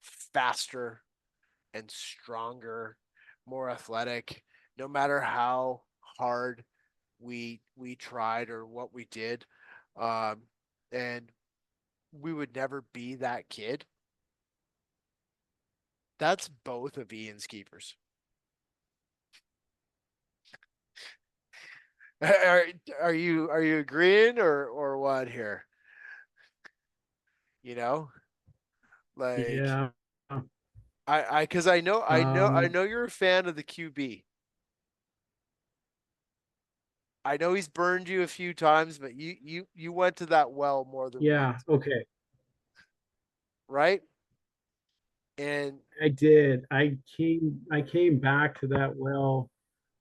faster and stronger, more athletic, no matter how hard we tried or what we did. Um, and we would never be that kid. That's both of Ian's keepers. Are, are you agreeing or what here? You know, like yeah. because I Um, know you're a fan of the QB. I know he's burned you a few times, but you went to that well more than yeah. once, Okay. right? And I did. I came back to that well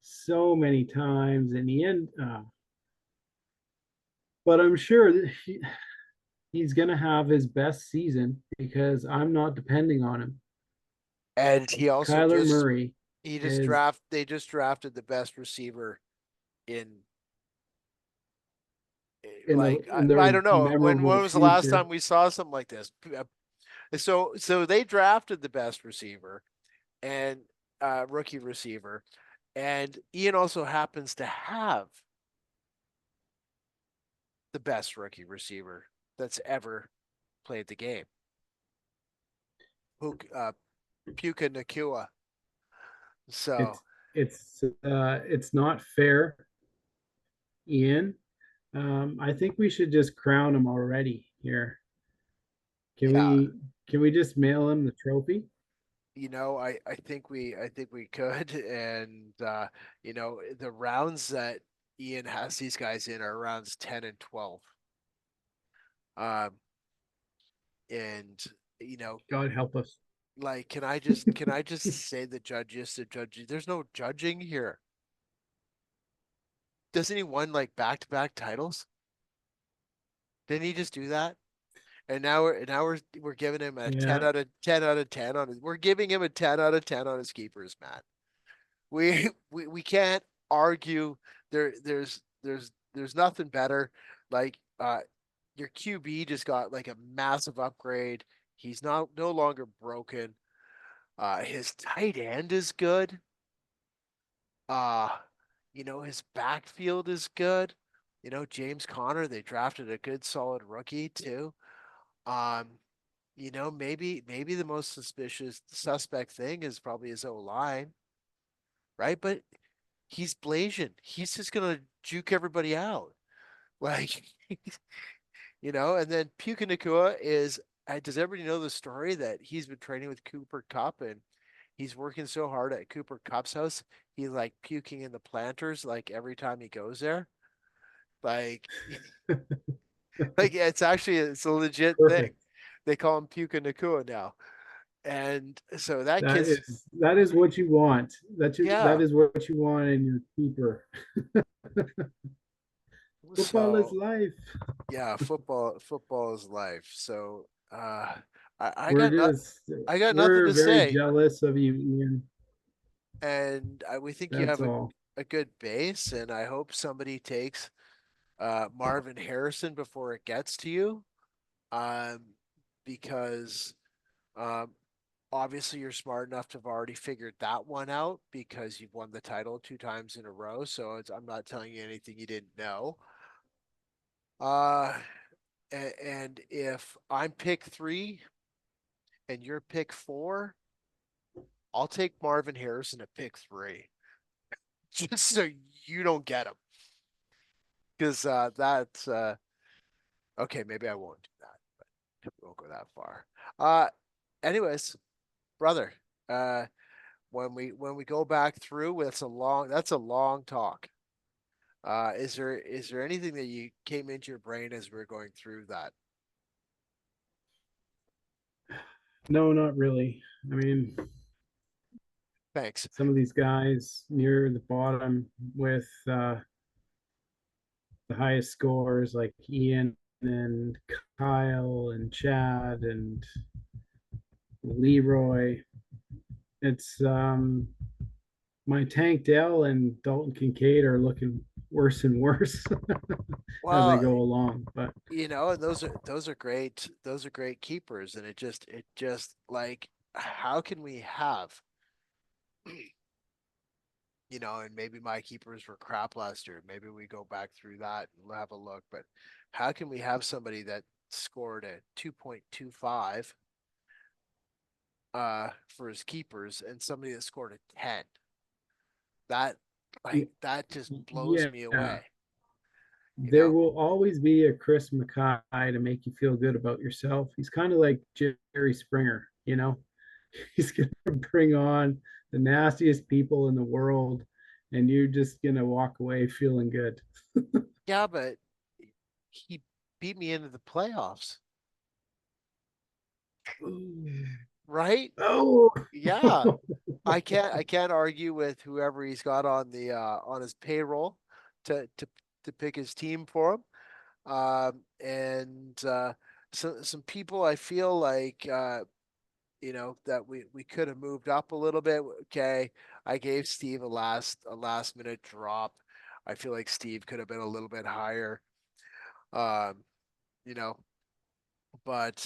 so many times in the end. But I'm sure that he's going to have his best season because I'm not depending on him. he also Kyler just Murray he just is, draft they just drafted the best receiver in in the like in I their don't know when memorable was the last future. time we saw something like this? So they drafted the best receiver and rookie receiver, and Ian also happens to have the best rookie receiver that's ever played the game. Puka Nakua. So It's not fair, Ian. I think we should just crown him already here. Can yeah, we can we just mail him the trophy? I think we could, and the rounds that Ian has these guys in are rounds 10 and 12. Um, and you know, God help us. like, can I just say the judges the judge? There's no judging here. Doesn't he won like back-to-back titles? Didn't he just do that? And now we're giving him a 10 Yeah, out of 10 out of 10 on his we're giving him a 10 out of 10 on his keepers, man. We can't argue. There's nothing better. Like your QB just got like a massive upgrade. He's not no longer broken. His tight end is good. Uh, his backfield is good. James Conner, they drafted a good solid rookie too. Um, maybe the most suspicious suspect thing is probably his O line, right? But he's Blasian. He's just gonna juke everybody out. Like, and then Puka Nakua is does everybody know the story that he's been training with Cooper Cup and he's working so hard at Cooper Cup's house, he's like puking in the planters like every time he goes there. Like like it's a legit thing. perfect. They call him Puka Nakua now. And so that That kid's is that is what you want. That yeah. is what you want in your keeper. Football is So life. yeah, football is life. So I We're got not just I got nothing we're to very say. jealous of you, Ian. And we think you That's have all. a good base, and I hope somebody takes Marvin Harrison before it gets to you. Um, because um, obviously you're smart enough to have already figured that one out because you've won the title 2 times in a row. So I'm not telling you anything you didn't know. Uh, and if I'm pick 3 and you're pick 4, I'll take Marvin Harrison at pick 3, just so you don't get him, because that's okay. Maybe I won't do that, but we won't go that far. Uh, anyways, brother, uh, when we go back through, that's a long talk. Is there anything that you came into your brain as we are going through that? No, not really. I mean, Thanks. some of these guys near the bottom with the highest scores, like Ian and Kyle and Chad and Leroy. It's my Tank Dell and Dalton Kincaid are looking worse and worse as I Well, go along. But and those are great. Those are great keepers, and it just like, how can we have, and maybe my keepers were crap last year. Maybe we go back through that and have a look. But how can we have somebody that scored a 2.25 for his keepers and somebody that scored a 10? That that just blows yeah, me away, you there know? will always be a Chris Mackay to make you feel good about yourself. He's kind of like Jerry Springer, you know? He's going to bring on the nastiest people in the world, and you're just going to walk away feeling good. Yeah, but he beat me into the playoffs, right? Oh, Yeah. I can't argue with whoever he's got on his payroll to pick his team for him. And some people I feel like that we could have moved up a little bit. Okay, I gave Steve a last minute drop. I feel like Steve could have been a little bit higher. Um, you know, but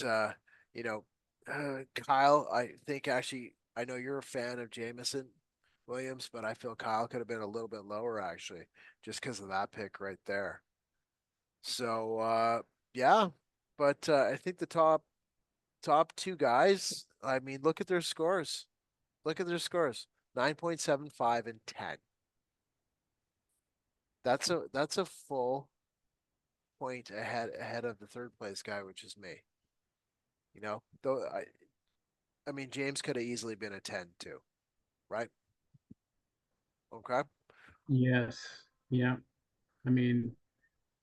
Kyle, I think actually I know you're a fan of Jameson Williams, but I feel Kyle could have been a little bit lower actually, just because of that pick right there. So yeah, but I think the top two guys. I mean, look at their scores. Look at their scores: 9.75 and 10. That's a full point ahead of the third place guy, which is me. Though I mean James could have easily been a 10 too, right? Okay. yes. Yeah. I mean,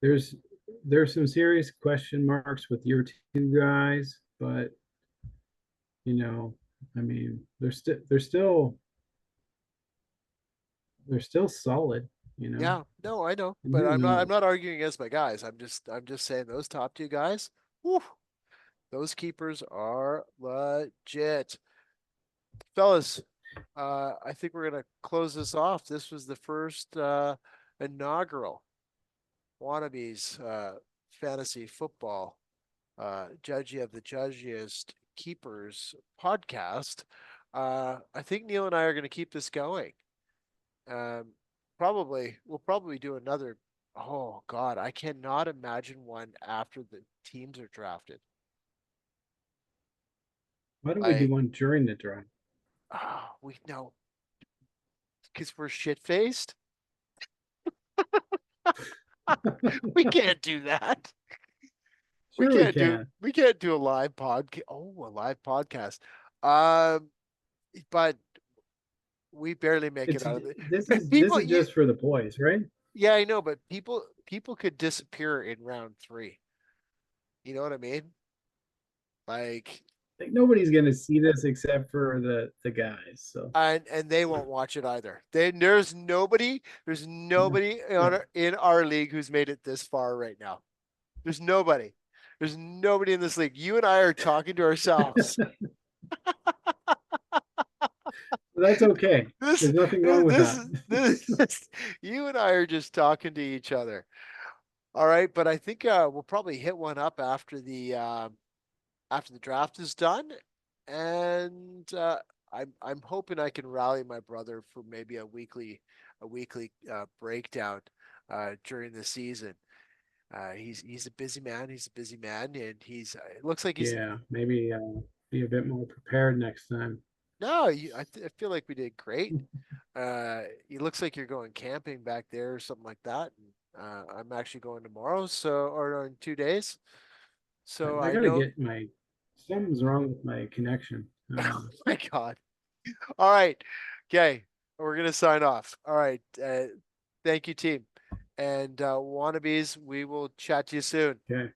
there's there's some serious question marks with your two guys, but you know, I mean, they're still solid, you know. Yeah, no, I know, And but who I'm knows? not arguing against my guys. I'm just saying those top two guys, whew, those keepers are legit. Fellas, I think we're gonna close this off. This was the first inaugural Wannabes fantasy football Judgy of the Judgiest Keepers podcast. I think Neal and I are gonna keep this going. Um, we'll probably do another. Oh God, I cannot imagine one after the teams are drafted. Why don't we do Like, one during the draft? we know because we're shit faced. We can't do that. We Sure, we can't do can. we can't do a live podcast. Oh, a live podcast. Um, but we barely make it It's out of this the is this people. is just for the boys, right? Yeah, I know, but people could disappear in round 3. You know what I mean? Like, Like nobody's gonna see this except for the guys. So and they won't watch it either. There's nobody no. in our league who's made it this far right now. There's nobody. There's nobody in this league. You and I are talking to ourselves. That's okay. This, There's nothing wrong with this, that. this, you and I are just talking to each other. All right, but I think we'll probably hit one up after the draft is done, and I'm hoping I can rally my brother for maybe a weekly breakdown during the season. He's a busy man. He's a busy man, and it looks like he's Yeah, maybe be a bit more prepared next time. No, I feel like we did great. It looks like you're going camping back there or something like that. I'm actually going tomorrow, or in 2 days. So I I gotta know. get my, something's wrong with my connection. Oh my God. All right. Okay. We're gonna sign off. All right. Thank you, team. And wannabes, we will chat to you soon. Okay.